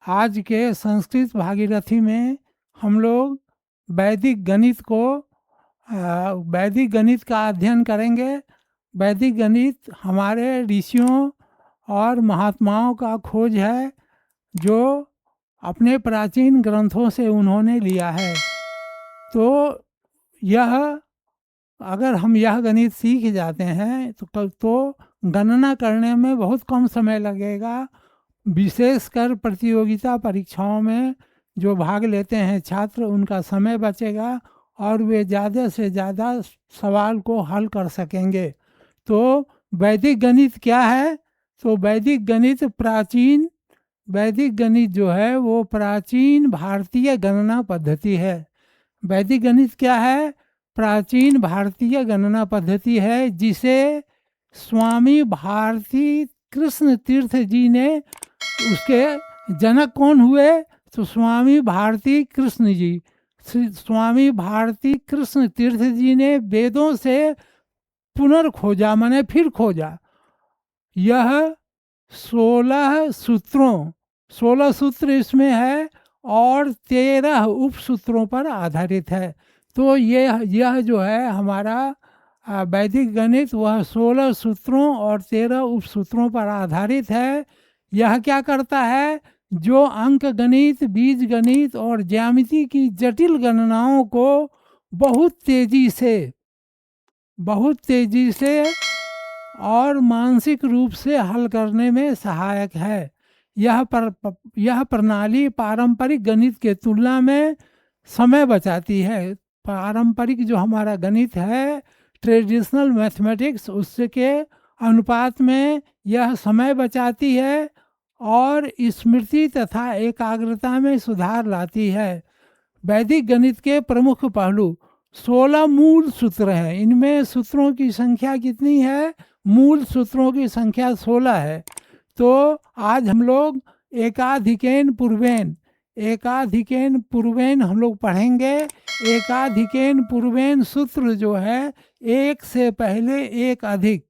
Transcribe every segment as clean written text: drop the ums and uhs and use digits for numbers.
आज के संस्कृत भागीरथी में हम लोग वैदिक गणित को वैदिक गणित का अध्ययन करेंगे। वैदिक गणित हमारे ऋषियों और महात्माओं का खोज है, जो अपने प्राचीन ग्रंथों से उन्होंने लिया है। तो यह अगर हम यह गणित सीख जाते हैं तो गणना करने में बहुत कम समय लगेगा। विशेषकर प्रतियोगिता परीक्षाओं में जो भाग लेते हैं छात्र, उनका समय बचेगा और वे ज़्यादा से ज़्यादा सवाल को हल कर सकेंगे। तो वैदिक गणित क्या है? तो वैदिक गणित जो है वो प्राचीन भारतीय गणना पद्धति है। वैदिक गणित क्या है? प्राचीन भारतीय गणना पद्धति है, जिसे स्वामी भारती कृष्ण तीर्थ जी ने, उसके जनक कौन हुए? तो स्वामी भारती कृष्ण जी। स्वामी भारती कृष्ण तीर्थ जी ने वेदों से पुनर्खोजा, माने फिर खोजा। यह 16 सूत्र इसमें है और 13 उपसूत्रों पर आधारित है। तो यह जो है हमारा वैदिक गणित, वह 16 सूत्रों और 13 उपसूत्रों पर आधारित है। यह क्या करता है? जो अंक गणित, बीज गणित और ज्यामिति की जटिल गणनाओं को बहुत तेजी से और मानसिक रूप से हल करने में सहायक है। यह प्रणाली पारंपरिक गणित के तुलना में समय बचाती है। पारंपरिक जो हमारा गणित है, ट्रेडिशनल मैथमेटिक्स, उसके अनुपात में यह समय बचाती है और स्मृति तथा एकाग्रता में सुधार लाती है। वैदिक गणित के प्रमुख पहलू 16 मूल सूत्र हैं। इनमें सूत्रों की संख्या कितनी है? मूल सूत्रों की संख्या 16 है। तो आज हम लोग एकाधिकेन पूर्वेन हम लोग पढ़ेंगे। एकाधिकेन पूर्वेन सूत्र जो है, एक से पहले एक अधिक,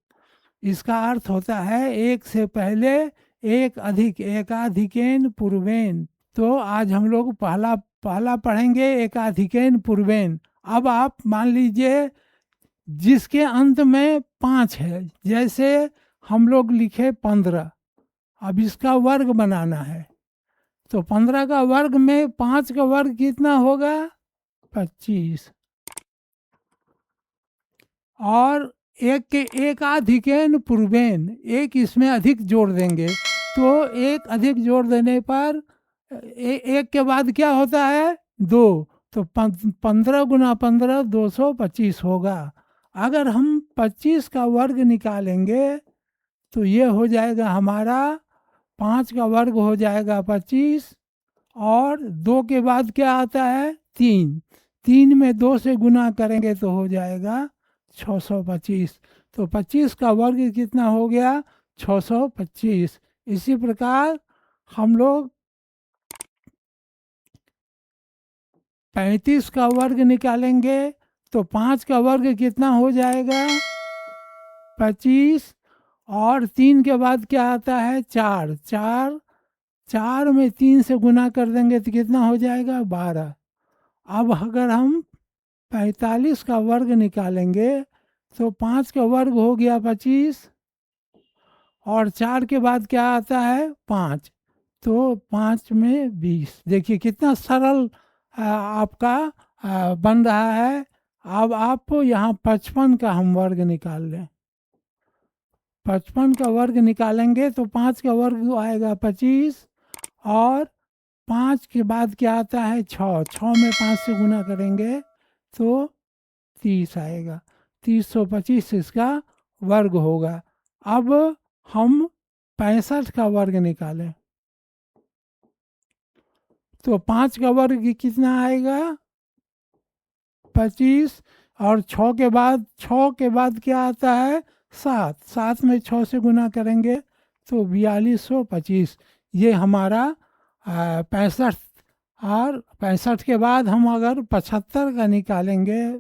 इसका अर्थ होता है एक से पहले एक अधिक, एकाधिकेन पूर्वेन। तो आज हम लोग पहला पढ़ेंगे एकाधिकेन पूर्वेन। अब आप मान लीजिए जिसके अंत में 5 है, जैसे हम लोग लिखे 15, अब इसका वर्ग बनाना है। तो 15 का वर्ग में 5 का वर्ग कितना होगा? 25। और एक के एकाधिकेन पूर्वेन, एक इसमें अधिक जोड़ देंगे। तो एक अधिक जोड़ देने पर एक के बाद क्या होता है? 2। तो 15 गुना 15 225 होगा। अगर हम 25 का वर्ग निकालेंगे तो ये हो जाएगा हमारा, 5 का वर्ग हो जाएगा 25, और 2 के बाद क्या आता है? 3। 3 में 2 से गुना करेंगे तो हो जाएगा 625। तो 25 का वर्ग कितना हो गया? 625। इसी प्रकार हम लोग 35 का वर्ग निकालेंगे तो 5 का वर्ग कितना हो जाएगा? 25, और 3 के बाद क्या आता है? 4। 4 में 3 से गुना कर देंगे तो कितना हो जाएगा? 12। अब अगर हम 45 का वर्ग निकालेंगे तो 5 का वर्ग हो गया 25, और 4 के बाद क्या आता है? 5। तो 5 में 20। देखिए कितना सरल आपका बन रहा है। अब आप यहाँ 55 का हम वर्ग निकाल लें। 55 का वर्ग निकालेंगे तो 5 का वर्ग आएगा 25, और 5 के बाद क्या आता है? 6। 6 में 5 से गुना करेंगे तो 30 आएगा। 325 इसका वर्ग होगा। अब हम 65 का वर्ग निकालें तो 5 का वर्ग कितना आएगा? 25, और 6 के बाद क्या आता है? 7। 7 में 6 से गुना करेंगे तो 4225। ये हमारा 65। और 65 के बाद हम अगर 75 का निकालेंगे,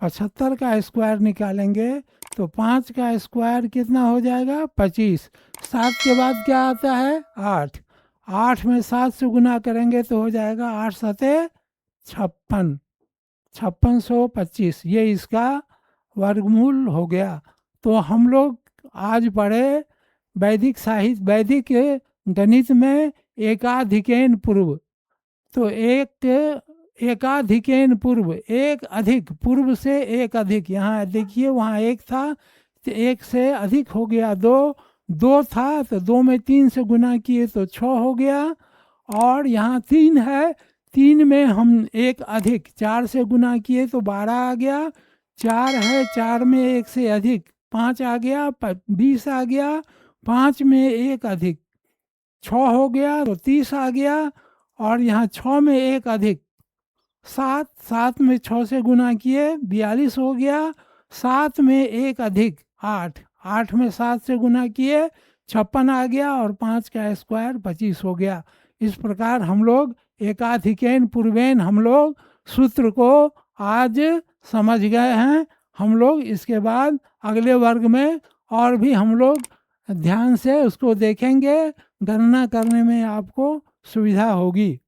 75 का स्क्वायर निकालेंगे तो 5 का स्क्वायर कितना हो जाएगा? 25। 7 के बाद क्या आता है? 8। 8 में 7 से गुना करेंगे तो हो जाएगा 8 सते 56, 5625, ये इसका वर्गमूल हो गया। तो हम लोग आज पढ़े वैदिक साहित्य, वैदिक गणित में एकाधिकेन पूर्व। तो एकाधिकेन पूर्व, एक अधिक, पूर्व से एक अधिक, यहाँ देखिए वहाँ एक था तो एक से अधिक हो गया, दो, दो था तो दो में 3 से गुना किए तो 6 हो गया, और यहाँ 3 है, 3 में हम एक अधिक 4 से गुना किए तो 12 आ गया, 4 है, 4 में एक से अधिक 5 आ गया, 20 आ गया, 5 में एक अधिक 6 हो गया तो 30 आ गया, और यहाँ 6 में एक अधिक 7, 7 में 6 से गुना किए 42 हो गया, 7 में एक अधिक 8, 8 में 7 से गुना किए 56 आ गया, और 5 का स्क्वायर 25 हो गया। इस प्रकार हम लोग एकाधिकेन पूर्वेन हम लोग सूत्र को आज समझ गए हैं। हम लोग इसके बाद अगले वर्ग में और भी हम लोग ध्यान से उसको देखेंगे, गणना करने में आपको सुविधा होगी।